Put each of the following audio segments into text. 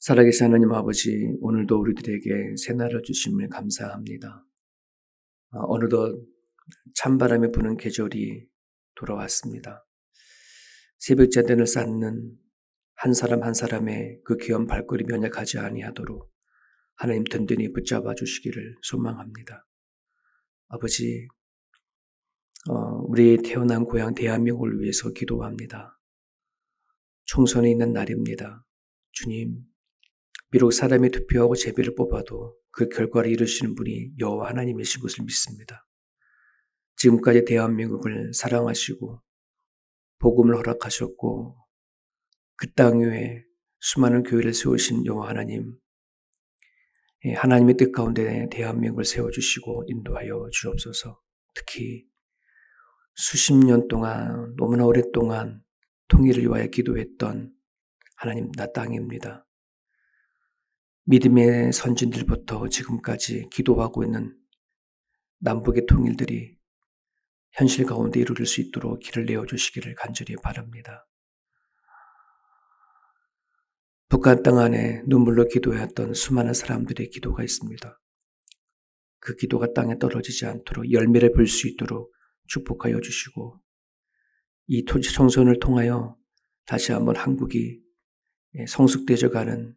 살아계신 하나님 아버지, 오늘도 우리들에게 새날을 주심을 감사합니다. 어느덧 찬바람이 부는 계절이 돌아왔습니다. 새벽제단을 쌓는 한 사람 한 사람의 그 귀한 발걸이 면역하지 아니하도록 하나님 든든히 붙잡아 주시기를 소망합니다. 아버지, 우리 태어난 고향 대한민국을 위해서 기도합니다. 총선에 있는 날입니다. 주님, 비록 사람이 투표하고 제비를 뽑아도 그 결과를 이루시는 분이 여호와 하나님이신 것을 믿습니다. 지금까지 대한민국을 사랑하시고 복음을 허락하셨고 그 땅 위에 수많은 교회를 세우신 여호와 하나님, 하나님의 뜻 가운데 대한민국을 세워주시고 인도하여 주옵소서. 특히 수십 년 동안 너무나 오랫동안 통일을 위하여 기도했던 하나님 나 땅입니다. 믿음의 선진들부터 지금까지 기도하고 있는 남북의 통일들이 현실 가운데 이루어질 수 있도록 길을 내어주시기를 간절히 바랍니다. 북한 땅 안에 눈물로 기도했던 수많은 사람들의 기도가 있습니다. 그 기도가 땅에 떨어지지 않도록 열매를 볼 수 있도록 축복하여 주시고 이 토지 청소년을 통하여 다시 한번 한국이 성숙되어가는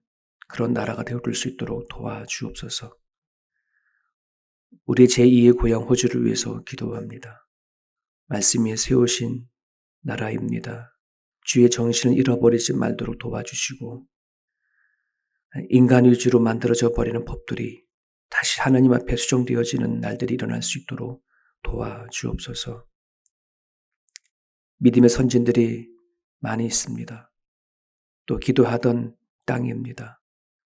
그런 나라가 되어줄 수 있도록 도와주옵소서. 우리 제2의 고향 호주를 위해서 기도합니다. 말씀 위에 세우신 나라입니다. 주의 정신을 잃어버리지 말도록 도와주시고 인간 위주로 만들어져 버리는 법들이 다시 하나님 앞에 수정되어지는 날들이 일어날 수 있도록 도와주옵소서. 믿음의 선진들이 많이 있습니다. 또 기도하던 땅입니다.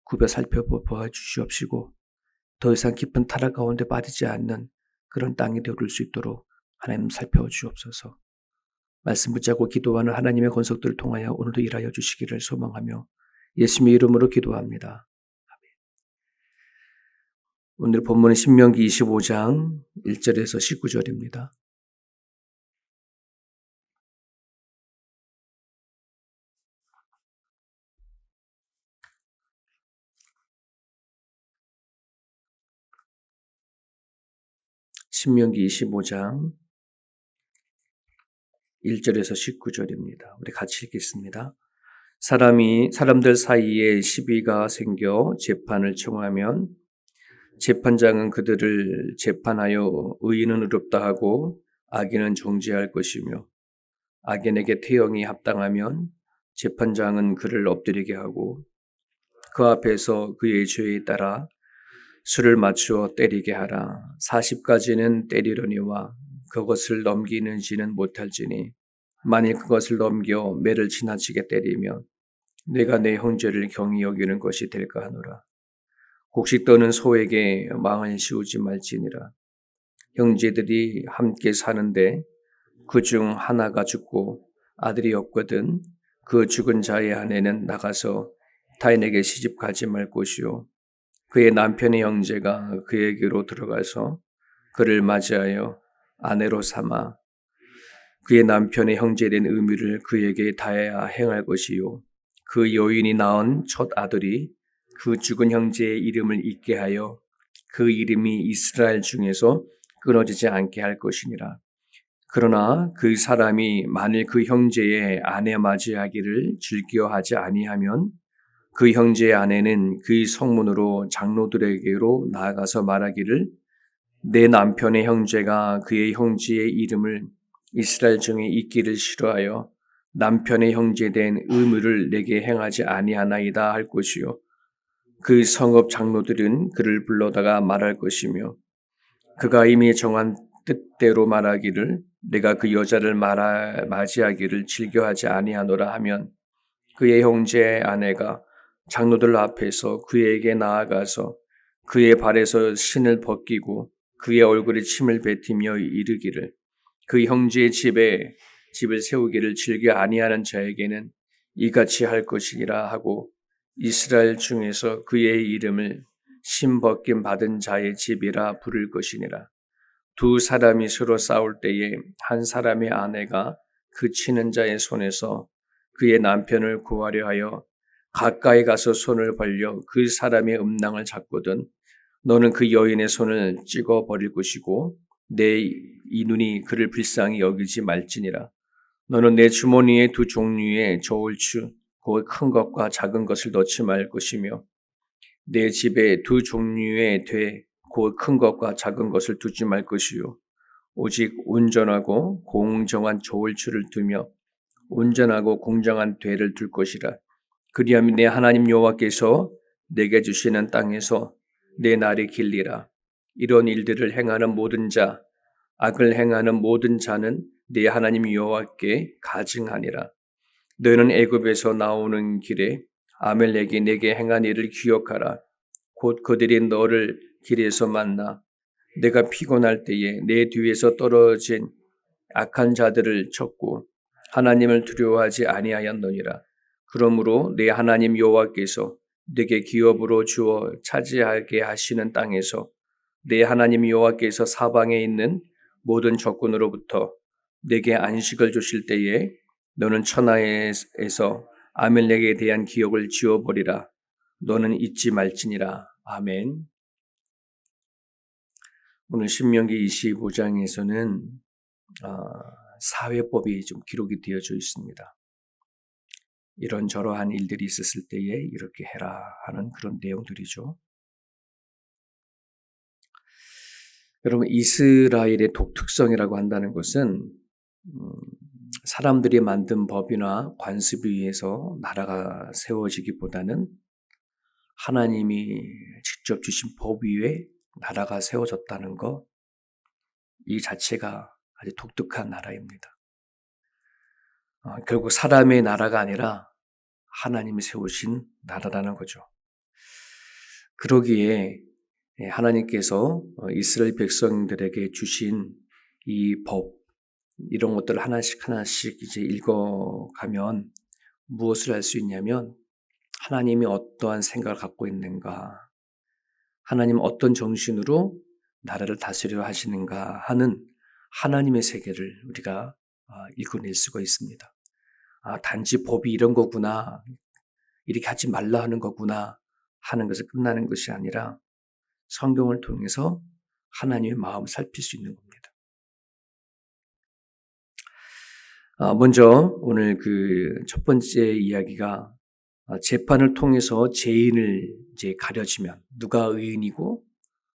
굽어 살펴보아 주시옵시고 더 이상 깊은 타락 가운데 빠지지 않는 그런 땅이 되어줄 수 있도록 하나님 살펴주옵소서. 말씀 붙잡고 기도하는 하나님의 권속들을 통하여 오늘도 일하여 주시기를 소망하며 예수님의 이름으로 기도합니다. 아멘. 오늘 본문은 신명기 25장 1절에서 19절입니다. 신명기 25장 1절에서 19절입니다. 우리 같이 읽겠습니다. 사람들 사이에 시비가 생겨 재판을 청하면 재판장은 그들을 재판하여 의인은 의롭다 하고 악인은 정죄할 것이며 악인에게 태형이 합당하면 재판장은 그를 엎드리게 하고 그 앞에서 그의 죄에 따라 수를 맞추어 때리게 하라. 40까지는 때리려니와 그것을 넘기는지는 못할지니 만일 그것을 넘겨 매를 지나치게 때리면 내가 내 형제를 경히 여기는 것이 될까 하노라. 곡식 떠는 소에게 망을 씌우지 말지니라. 형제들이 함께 사는데 그중 하나가 죽고 아들이 없거든 그 죽은 자의 아내는 나가서 타인에게 시집 가지 말 것이요 그의 남편의 형제가 그에게로 들어가서 그를 맞이하여 아내로 삼아 그의 남편의 형제된 의무를 그에게 다해야 행할 것이요 그 여인이 낳은 첫 아들이 그 죽은 형제의 이름을 잊게 하여 그 이름이 이스라엘 중에서 끊어지지 않게 할 것이니라. 그러나 그 사람이 만일 그 형제의 아내 맞이하기를 즐겨하지 아니하면 그 형제의 아내는 그 성문으로 장로들에게로 나아가서 말하기를 내 남편의 형제가 그의 형제의 이름을 이스라엘 중에 잊기를 싫어하여 남편의 형제된 의무를 내게 행하지 아니하나이다 할 것이요 그 성읍 장로들은 그를 불러다가 말할 것이며 그가 이미 정한 뜻대로 말하기를 내가 그 여자를 맞이하기를 즐겨하지 아니하노라 하면 그의 형제의 아내가 장로들 앞에서 그에게 나아가서 그의 발에서 신을 벗기고 그의 얼굴에 침을 뱉으며 이르기를 그 형제의 집을 세우기를 즐겨 아니하는 자에게는 이같이 할 것이니라 하고 이스라엘 중에서 그의 이름을 신 벗김 받은 자의 집이라 부를 것이니라. 두 사람이 서로 싸울 때에 한 사람의 아내가 그 치는 자의 손에서 그의 남편을 구하려 하여 가까이 가서 손을 벌려 그 사람의 음낭을 잡거든 너는 그 여인의 손을 찍어 버릴 것이고 내 이 눈이 그를 불쌍히 여기지 말지니라. 너는 내 주머니에 두 종류의 저울추 곧 큰 것과 작은 것을 넣지 말 것이며 내 집에 두 종류의 돼 곧 큰 것과 작은 것을 두지 말 것이요 오직 온전하고 공정한 저울추를 두며 온전하고 공정한 되를 둘 것이라. 그리하면 내 하나님 여호와께서 내게 주시는 땅에서 내 날이 길리라. 이런 일들을 행하는 모든 자, 악을 행하는 모든 자는 네 하나님 여호와께 가증하니라. 너희는 애굽에서 나오는 길에 아멜렉이 내게 행한 일을 기억하라. 곧 그들이 너를 길에서 만나 내가 피곤할 때에 내 뒤에서 떨어진 악한 자들을 쳤고 하나님을 두려워하지 아니하였느니라. 그러므로 내 하나님 여호와께서 내게 기업으로 주어 차지하게 하시는 땅에서 내 하나님 여호와께서 사방에 있는 모든 적군으로부터 내게 안식을 주실 때에 너는 천하에서 아멜렉에 대한 기억을 지워버리라. 너는 잊지 말지니라. 아멘. 오늘 신명기 25장에서는 사회법이 좀 기록이 되어져 있습니다. 이런저러한 일들이 있었을 때에 이렇게 해라 하는 그런 내용들이죠. 여러분, 이스라엘의 독특성이라고 한다는 것은 사람들이 만든 법이나 관습에 의해서 나라가 세워지기보다는 하나님이 직접 주신 법 위에 나라가 세워졌다는 것, 이 자체가 아주 독특한 나라입니다. 결국 사람의 나라가 아니라 하나님이 세우신 나라라는 거죠. 그러기에 하나님께서 이스라엘 백성들에게 주신 이 법, 이런 것들을 하나씩 하나씩 이제 읽어가면 무엇을 알 수 있냐면 하나님이 어떠한 생각을 갖고 있는가, 하나님 어떤 정신으로 나라를 다스려 하시는가 하는 하나님의 세계를 우리가 읽어낼 수가 있습니다. 단지 법이 이런 거구나, 이렇게 하지 말라 하는 거구나 하는 것에 끝나는 것이 아니라 성경을 통해서 하나님의 마음을 살필 수 있는 겁니다. 먼저 오늘 그 첫 번째 이야기가 재판을 통해서 죄인을 이제 가려지면 누가 의인이고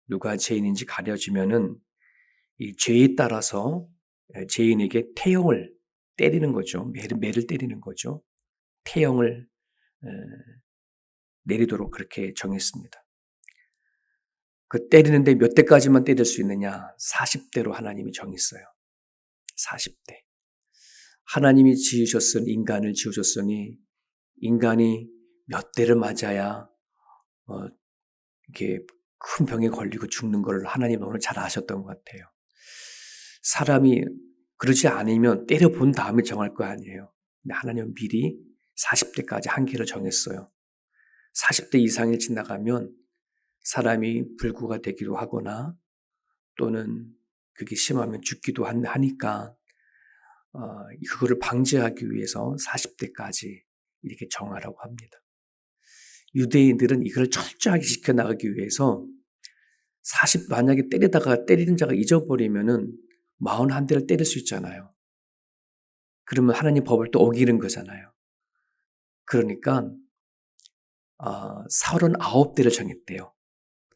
누가 죄인인지 가려지면은 이 죄에 따라서 죄인에게 태형을 때리는 거죠. 매를 때리는 거죠. 태형을 내리도록 그렇게 정했습니다. 그 때리는데 몇 대까지만 때릴 수 있느냐? 40대로 하나님이 정했어요. 40대. 하나님이 인간을 지으셨으니 인간이 몇 대를 맞아야 이렇게 큰 병에 걸리고 죽는 걸 하나님 오늘 잘 아셨던 것 같아요. 사람이 그러지 않으면 때려본 다음에 정할 거 아니에요. 근데 하나님은 미리 40대까지 한계를 정했어요. 40대 이상을 지나가면 사람이 불구가 되기도 하거나 또는 그게 심하면 죽기도 하니까 그거를 방지하기 위해서 40대까지 이렇게 정하라고 합니다. 유대인들은 이걸 철저하게 지켜나가기 위해서 만약에 때리는 자가 잊어버리면은 41대를 때릴 수 있잖아요. 그러면 하나님 법을 또 어기는 거잖아요. 그러니까 39대를 정했대요.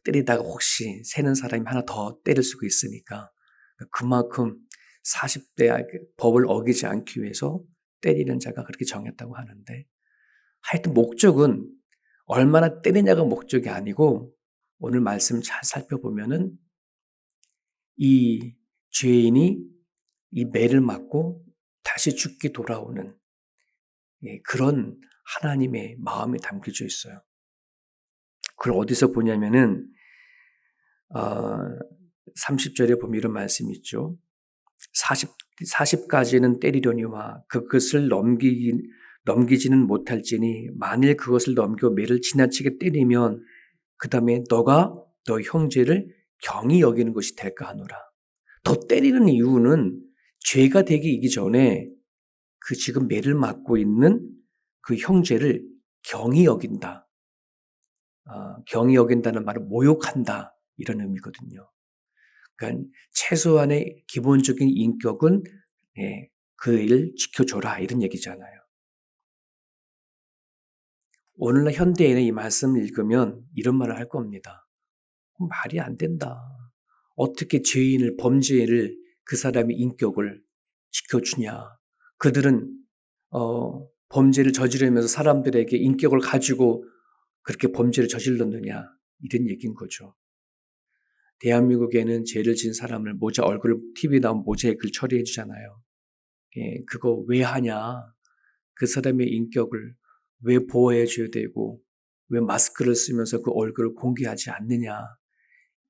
때리다가 혹시 새는 사람이 하나 더 때릴 수가 있으니까 그만큼 40대 법을 어기지 않기 위해서 때리는 자가 그렇게 정했다고 하는데 하여튼 목적은 얼마나 때리냐가 목적이 아니고 오늘 말씀 잘 살펴보면은 이 죄인이 이 매를 맞고 다시 죽기 돌아오는 그런 하나님의 마음이 담겨져 있어요. 그걸 어디서 보냐면은 30절에 보면 이런 말씀이 있죠. 40가지는 때리려니와 그것을 넘기지는 못할지니 만일 그것을 넘겨 매를 지나치게 때리면 그 다음에 너가 너 형제를 경히 여기는 것이 될까 하노라. 더 때리는 이유는 죄가 되기 전에 그 지금 매를 맞고 있는 그 형제를 경히 여긴다. 경히 여긴다는 말은 모욕한다. 이런 의미거든요. 그러니까 최소한의 기본적인 인격은 그 일 지켜줘라. 이런 얘기잖아요. 오늘날 현대인의 이 말씀을 읽으면 이런 말을 할 겁니다. 말이 안 된다. 어떻게 범죄인을 그 사람의 인격을 지켜주냐. 그들은 범죄를 저지르면서 사람들에게 인격을 가지고 그렇게 범죄를 저질렀느냐. 이런 얘기인 거죠. 대한민국에는 죄를 지은 사람을 얼굴을 TV에 나온 모자이크를 처리해 주잖아요. 그거 왜 하냐. 그 사람의 인격을 왜 보호해 줘야 되고 왜 마스크를 쓰면서 그 얼굴을 공개하지 않느냐.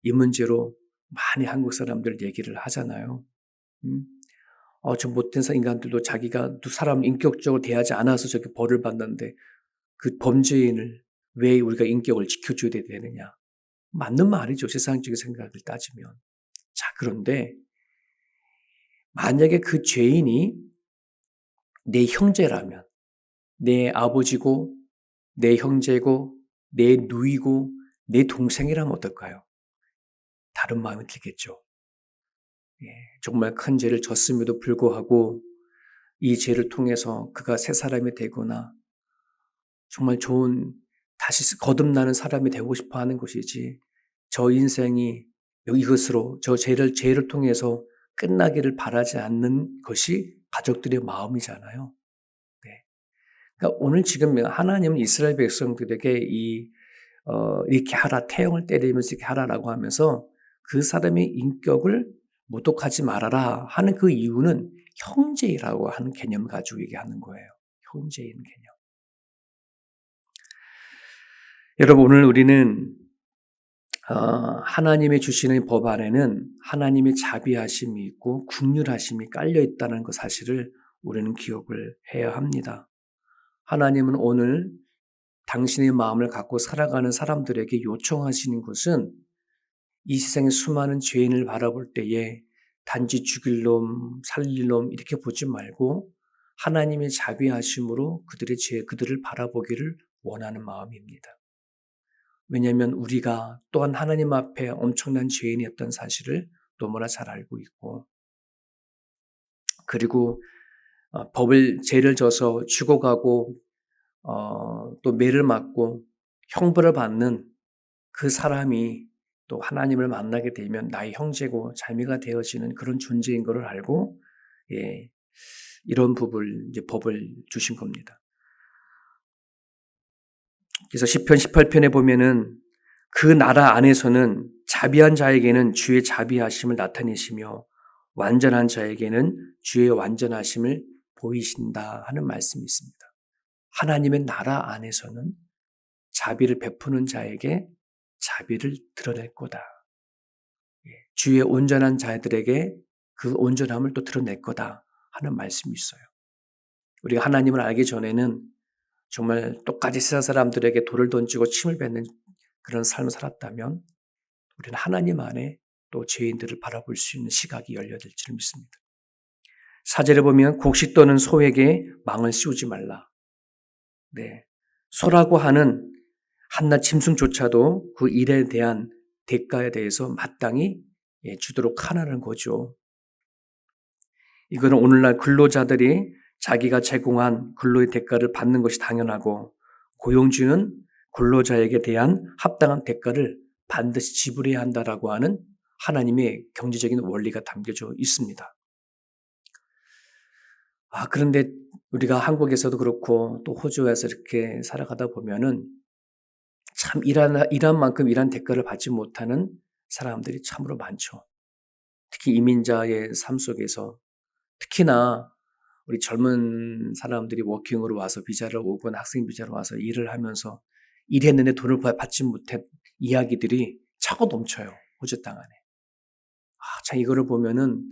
이 문제로 많이 한국 사람들 얘기를 하잖아요. 저 못된 인간들도 자기가 사람 인격적으로 대하지 않아서 저렇게 벌을 받는데 그 범죄인을 왜 우리가 인격을 지켜줘야 되느냐. 맞는 말이죠. 세상적인 생각을 따지면. 자, 그런데 만약에 그 죄인이 내 형제라면, 내 아버지고, 내 형제고, 내 누이고, 내 동생이라면 어떨까요? 다른 마음이 들겠죠. 정말 큰 죄를 졌음에도 불구하고 이 죄를 통해서 그가 새 사람이 되거나 정말 좋은 다시 거듭나는 사람이 되고 싶어 하는 것이지 저 인생이 이것으로 저 죄를 통해서 끝나기를 바라지 않는 것이 가족들의 마음이잖아요. 네. 그러니까 오늘 지금 하나님은 이스라엘 백성들에게 이렇게 하라, 태형을 때리면서 이렇게 하라라고 하면서 그 사람의 인격을 모독하지 말아라 하는 그 이유는 형제라고 하는 개념을 가지고 얘기하는 거예요. 형제인 개념. 여러분, 오늘 우리는 하나님이 주시는 법 안에는 하나님의 자비하심이 있고 긍휼하심이 깔려 있다는 그 사실을 우리는 기억을 해야 합니다. 하나님은 오늘 당신의 마음을 갖고 살아가는 사람들에게 요청하시는 것은 이 세상의 수많은 죄인을 바라볼 때에 단지 죽일 놈, 살릴 놈 이렇게 보지 말고 하나님의 자비하심으로 그들을 바라보기를 원하는 마음입니다. 왜냐하면 우리가 또한 하나님 앞에 엄청난 죄인이었던 사실을 너무나 잘 알고 있고 그리고 죄를 져서 죽어가고 또 매를 맞고 형벌을 받는 그 사람이 또 하나님을 만나게 되면 나의 형제고 자매가 되어지는 그런 존재인 것을 알고 이런 법을 주신 겁니다. 그래서 시편 18편에 보면은 그 나라 안에서는 자비한 자에게는 주의 자비하심을 나타내시며 완전한 자에게는 주의 완전하심을 보이신다 하는 말씀이 있습니다. 하나님의 나라 안에서는 자비를 베푸는 자에게 자비를 드러낼 거다. 주의 온전한 자들에게 그 온전함을 또 드러낼 거다 하는 말씀이 있어요. 우리가 하나님을 알기 전에는 정말 똑같이 세상 사람들에게 돌을 던지고 침을 뱉는 그런 삶을 살았다면 우리는 하나님 안에 또 죄인들을 바라볼 수 있는 시각이 열려질 줄 믿습니다. 4절에 보면 곡식 떠는 소에게 망을 씌우지 말라. 네, 소라고 하는 한낱 짐승조차도 그 일에 대한 대가에 대해서 마땅히 주도록 하라는 거죠. 이거는 오늘날 근로자들이 자기가 제공한 근로의 대가를 받는 것이 당연하고 고용주는 근로자에게 대한 합당한 대가를 반드시 지불해야 한다라고 하는 하나님의 경제적인 원리가 담겨져 있습니다. 그런데 우리가 한국에서도 그렇고 또 호주에서 이렇게 살아가다 보면은 참 일한 만큼 일한 대가를 받지 못하는 사람들이 참으로 많죠. 특히 이민자의 삶 속에서 특히나 우리 젊은 사람들이 워킹으로 와서 비자를 오거나 학생 비자로 와서 일을 하면서 일했는데 돈을 받지 못한 이야기들이 차고 넘쳐요. 호주 땅 안에. 참 이거를 보면은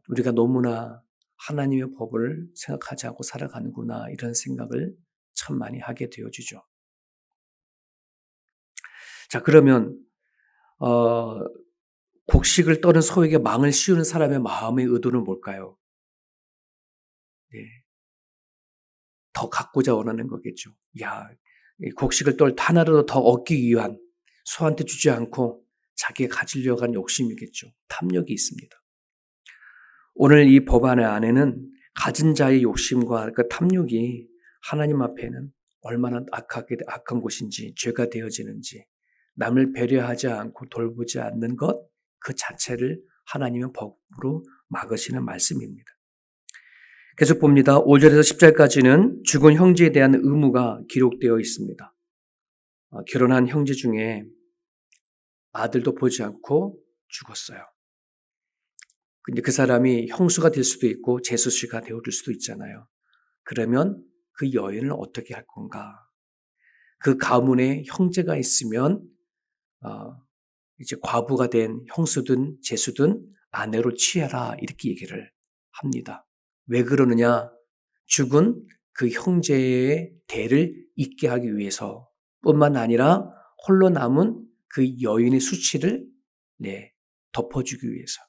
우리가 너무나 하나님의 법을 생각하지 않고 살아가는구나 이런 생각을 참 많이 하게 되어지죠. 자, 그러면 곡식을 떠는 소에게 망을 씌우는 사람의 마음의 의도는 뭘까요? 네. 더 갖고자 원하는 거겠죠. 야, 이 곡식을 또 하나라도 더 얻기 위한 소한테 주지 않고 자기가 가지려고 하는 욕심이겠죠. 탐욕이 있습니다. 오늘 이 법안의 안에는 가진 자의 욕심과 그 탐욕이 하나님 앞에는 얼마나 악한 곳인지, 죄가 되어지는지, 남을 배려하지 않고 돌보지 않는 것 그 자체를 하나님은 법으로 막으시는 말씀입니다. 계속 봅니다. 5절에서 10절까지는 죽은 형제에 대한 의무가 기록되어 있습니다. 결혼한 형제 중에 아들도 보지 않고 죽었어요. 근데 그 사람이 형수가 될 수도 있고 제수씨가 되어줄 수도 있잖아요. 그러면 그 여인을 어떻게 할 건가? 그 가문에 형제가 있으면 이제 과부가 된 형수든 제수든 아내로 취하라 이렇게 얘기를 합니다. 왜 그러느냐? 죽은 그 형제의 대를 잇게 하기 위해서 뿐만 아니라 홀로 남은 그 여인의 수치를 덮어주기 위해서.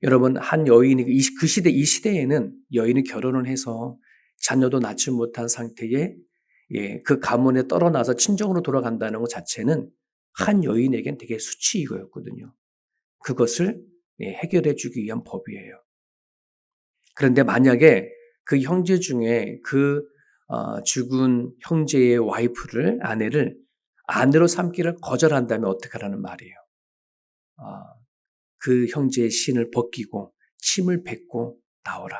여러분, 한 여인이 그 시대, 이 시대에는 여인이 결혼을 해서 자녀도 낳지 못한 상태에 그 가문에 떨어나서 친정으로 돌아간다는 것 자체는 한 여인에겐 되게 수치이거든요. 그것을 해결해 주기 위한 법이에요. 그런데 만약에 그 형제 중에 그 죽은 형제의 와이프를, 아내를 아내로 삼기를 거절한다면 어떻게 하라는 말이에요. 그 형제의 신을 벗기고 침을 뱉고 나오라.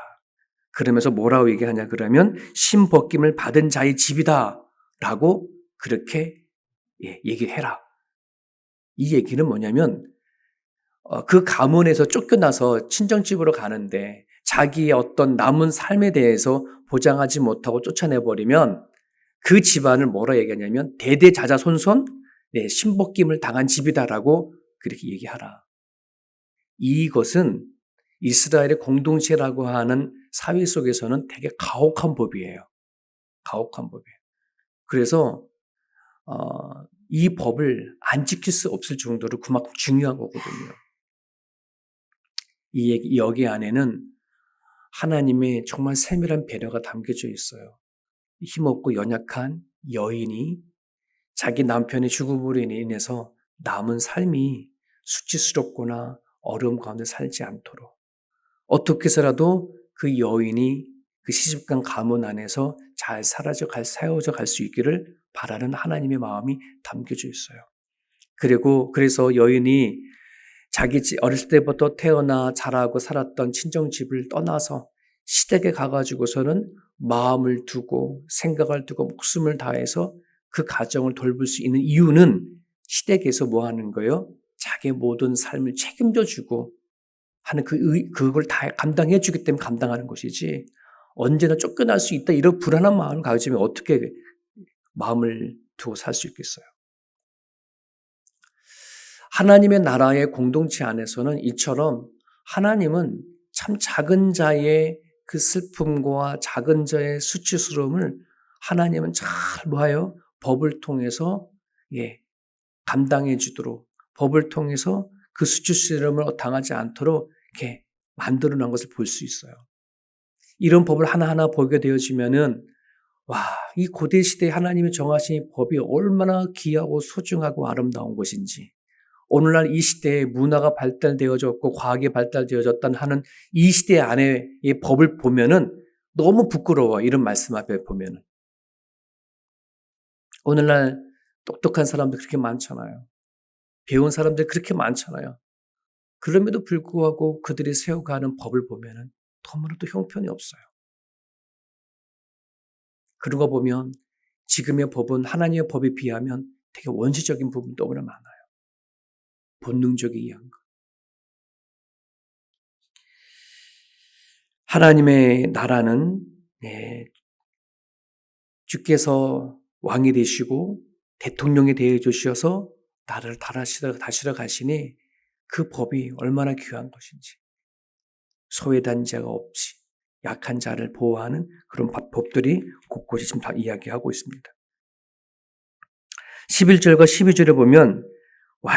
그러면서 뭐라고 얘기하냐 그러면 신 벗김을 받은 자의 집이다 라고 그렇게 얘기해라. 이 얘기는 뭐냐면 그 가문에서 쫓겨나서 친정집으로 가는데 자기의 어떤 남은 삶에 대해서 보장하지 못하고 쫓아내버리면 그 집안을 뭐라 얘기하냐면 대대자자손손 신벗김을 당한 집이다라고 그렇게 얘기하라. 이것은 이스라엘의 공동체라고 하는 사회 속에서는 되게 가혹한 법이에요. 가혹한 법이에요. 그래서 이 법을 안 지킬 수 없을 정도로 그만큼 중요한 거거든요. 여기 안에는 하나님의 정말 세밀한 배려가 담겨져 있어요. 힘없고 연약한 여인이 자기 남편의 죽음으로 인해서 남은 삶이 수치스럽거나 어려움 가운데 살지 않도록 어떻게 해서라도 그 여인이 그 시집간 가문 안에서 잘 세워져 갈 수 있기를 바라는 하나님의 마음이 담겨져 있어요. 그래서 여인이 자기 어렸을 때부터 태어나 자라고 살았던 친정집을 떠나서 시댁에 가가지고서는 마음을 두고 생각을 두고 목숨을 다해서 그 가정을 돌볼 수 있는 이유는 시댁에서 뭐 하는 거예요? 자기의 모든 삶을 책임져 주고 하는 그걸 다 감당해 주기 때문에 감당하는 것이지 언제나 쫓겨날 수 있다 이런 불안한 마음을 가지면 어떻게 마음을 두고 살 수 있겠어요? 하나님의 나라의 공동체 안에서는 이처럼 하나님은 참 작은 자의 그 슬픔과 작은 자의 수치스러움을 하나님은 잘 뭐예요? 법을 통해서 감당해 주도록 법을 통해서 그 수치스러움을 당하지 않도록 이렇게 만들어 놓은 것을 볼 수 있어요. 이런 법을 하나하나 보게 되어지면은 이 고대 시대에 하나님이 정하신 법이 얼마나 귀하고 소중하고 아름다운 것인지 오늘날 이 시대에 문화가 발달되어졌고 과학이 발달되어졌다는 하는 이 시대 안의 법을 보면은 너무 부끄러워. 이런 말씀 앞에 보면은. 오늘날 똑똑한 사람들 그렇게 많잖아요. 배운 사람들 그렇게 많잖아요. 그럼에도 불구하고 그들이 세워가는 법을 보면은 너무나도 형편이 없어요. 그런 거 보면 지금의 법은 하나님의 법에 비하면 되게 원시적인 부분이 너무나 많아요. 본능적인 이한 것. 하나님의 나라는 주께서 왕이 되시고 대통령이 되어 주셔서 나라를 다스려 가시니 그 법이 얼마나 귀한 것인지 소외된 자가 없이 약한 자를 보호하는 그런 법들이 곳곳이 지금 다 이야기하고 있습니다. 11절과 12절에 보면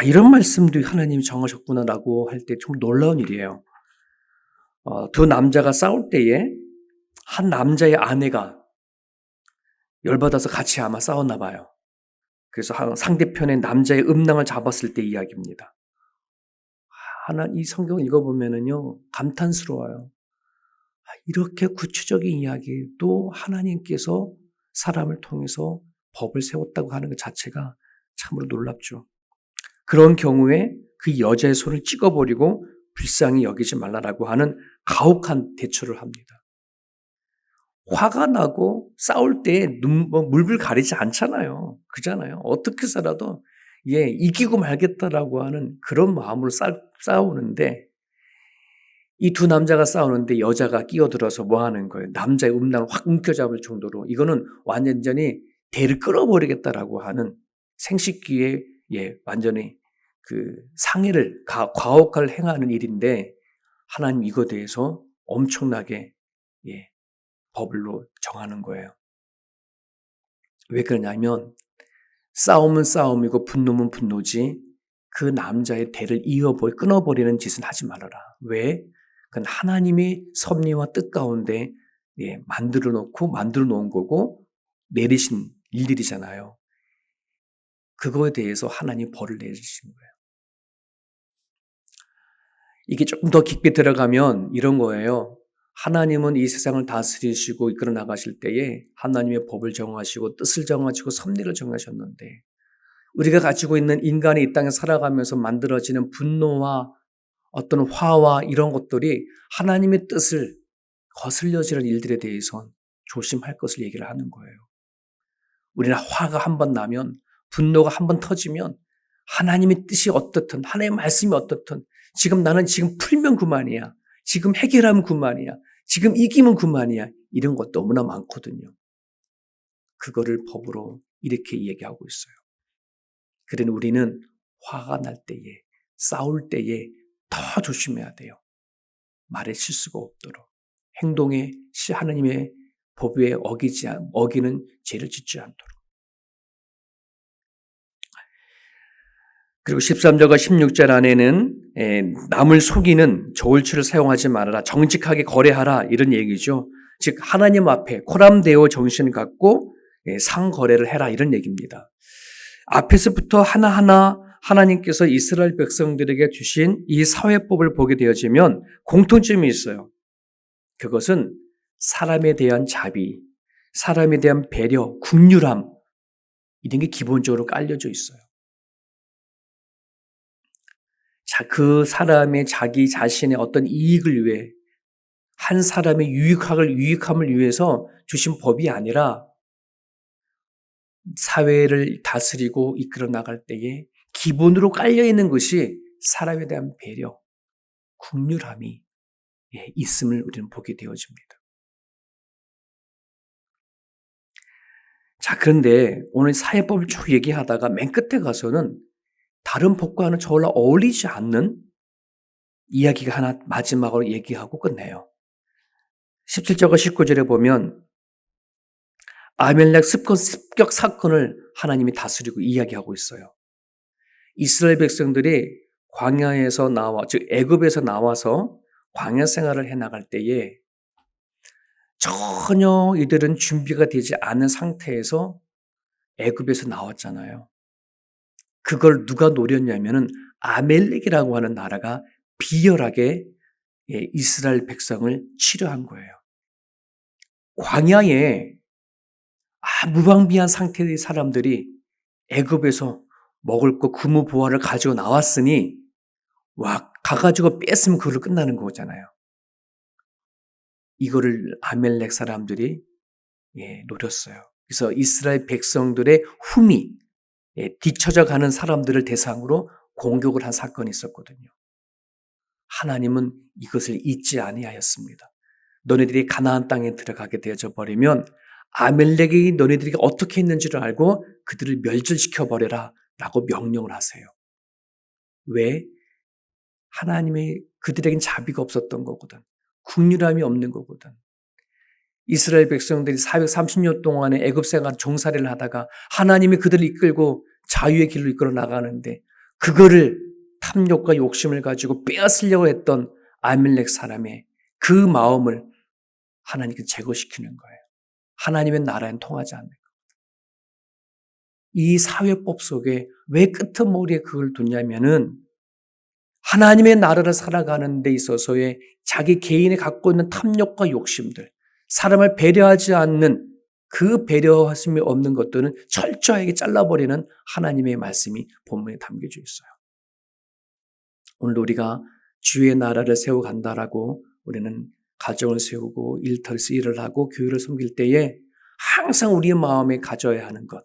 이런 말씀도 하나님이 정하셨구나라고 할 때 좀 놀라운 일이에요. 두 남자가 싸울 때에 한 남자의 아내가 열받아서 같이 아마 싸웠나 봐요. 그래서 상대편의 남자의 음낭을 잡았을 때 이야기입니다. 이 성경을 읽어보면은요, 감탄스러워요. 이렇게 구체적인 이야기도 하나님께서 사람을 통해서 법을 세웠다고 하는 것 자체가 참으로 놀랍죠. 그런 경우에 그 여자의 손을 찍어버리고 불쌍히 여기지 말라라고 하는 가혹한 대처를 합니다. 화가 나고 싸울 때 물불 가리지 않잖아요. 그잖아요. 어떻게 살아도 이기고 말겠다라고 하는 그런 마음으로 싸우는데, 이 두 남자가 싸우는데 여자가 끼어들어서 뭐 하는 거예요? 남자의 음란을 확 움켜잡을 정도로, 이거는 완전히 대를 끌어버리겠다라고 하는 생식기에 완전히 그 상해를 과혹을 행하는 일인데, 하나님 이거에 대해서 엄청나게 법으로 정하는 거예요. 왜 그러냐면 싸움은 싸움이고 분노는 분노지 그 남자의 대를 끊어버리는 짓은 하지 말아라. 왜? 그건 하나님의 섭리와 뜻 가운데 만들어 놓은 거고 내리신 일들이잖아요. 그거에 대해서 하나님 벌을 내리신 거예요. 이게 조금 더 깊게 들어가면 이런 거예요. 하나님은 이 세상을 다스리시고 이끌어 나가실 때에 하나님의 법을 정하시고 뜻을 정하시고 섭리를 정하셨는데, 우리가 가지고 있는 인간이 이 땅에 살아가면서 만들어지는 분노와 어떤 화와 이런 것들이 하나님의 뜻을 거슬려지는 일들에 대해서 조심할 것을 얘기를 하는 거예요. 우리는 화가 한번 나면, 분노가 한번 터지면 하나님의 뜻이 어떻든 하나님의 말씀이 어떻든 나는 지금 풀면 그만이야. 지금 해결하면 그만이야. 지금 이기면 그만이야. 이런 것 너무나 많거든요. 그거를 법으로 이렇게 얘기하고 있어요. 그러니 우리는 화가 날 때에, 싸울 때에 더 조심해야 돼요. 말에 실수가 없도록. 행동에 하나님의 법에 어기는 죄를 짓지 않도록. 그리고 13절과 16절 안에는 남을 속이는 저울추를 사용하지 말아라. 정직하게 거래하라. 이런 얘기죠. 즉 하나님 앞에 코람데오 정신을 갖고 상거래를 해라. 이런 얘기입니다. 앞에서부터 하나하나 하나님께서 이스라엘 백성들에게 주신 이 사회법을 보게 되어지면 공통점이 있어요. 그것은 사람에 대한 자비, 사람에 대한 배려, 긍휼함, 이런 게 기본적으로 깔려져 있어요. 그 사람의 자기 자신의 어떤 이익을 위해, 한 사람의 유익함을 위해서 주신 법이 아니라 사회를 다스리고 이끌어 나갈 때에 기본으로 깔려 있는 것이 사람에 대한 배려, 긍휼함이 있음을 우리는 보게 되어집니다. 자, 그런데 오늘 사회법을 쭉 얘기하다가 맨 끝에 가서는 다른 법과는 전혀 어울리지 않는 이야기가 하나 마지막으로 얘기하고 끝내요. 17절과 19절에 보면 아멜렉 습격 사건을 하나님이 다스리고 이야기하고 있어요. 이스라엘 백성들이 광야에서 즉 애굽에서 나와서 광야 생활을 해나갈 때에 전혀 이들은 준비가 되지 않은 상태에서 애굽에서 나왔잖아요. 그걸 누가 노렸냐면은 아멜렉이라고 하는 나라가 비열하게 이스라엘 백성을 치료한 거예요. 광야에 무방비한 상태의 사람들이 애굽에서 먹을 거 금우 보화를 가지고 나왔으니 가가지고 뺐으면 그걸로 끝나는 거잖아요. 이거를 아멜렉 사람들이 노렸어요. 그래서 이스라엘 백성들의 hum이 뒤처져 가는 사람들을 대상으로 공격을 한 사건이 있었거든요. 하나님은 이것을 잊지 아니하였습니다. 너네들이 가나안 땅에 들어가게 되어져 버리면 아멜렉이 너네들이 어떻게 했는지를 알고 그들을 멸절시켜 버려라 라고 명령을 하세요. 왜? 하나님의 그들에겐 자비가 없었던 거거든. 긍휼함이 없는 거거든. 이스라엘 백성들이 430년 동안의 애굽 생활 종살이를 하다가 하나님이 그들을 이끌고 자유의 길로 이끌어 나가는데 그거를 탐욕과 욕심을 가지고 빼앗으려고 했던 아멜렉 사람의 그 마음을 하나님께 제거시키는 거예요. 하나님의 나라엔 통하지 않는 거. 이 사회법 속에 왜 끄트머리에 그걸 두냐면은 하나님의 나라를 살아가는 데 있어서의 자기 개인이 갖고 있는 탐욕과 욕심들, 사람을 배려하지 않는 그 배려하심이 없는 것들은 철저하게 잘라버리는 하나님의 말씀이 본문에 담겨져 있어요. 오늘 우리가 주의 나라를 세워간다라고 우리는 가정을 세우고 일터에서 일을 하고 교회를 섬길 때에 항상 우리의 마음에 가져야 하는 것,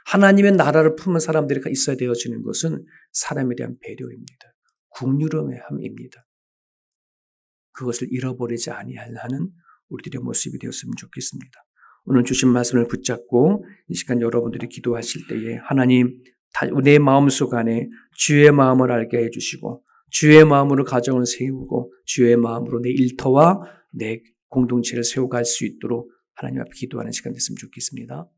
하나님의 나라를 품은 사람들이 있어야 되어지는 것은 사람에 대한 배려입니다. 국률함입니다. 그것을 잃어버리지 아니하는 우리들의 모습이 되었으면 좋겠습니다. 오늘 주신 말씀을 붙잡고 이 시간 여러분들이 기도하실 때에 하나님 내 마음속 안에 주의 마음을 알게 해주시고 주의 마음으로 가정을 세우고 주의 마음으로 내 일터와 내 공동체를 세워갈 수 있도록 하나님 앞에 기도하는 시간 됐으면 좋겠습니다.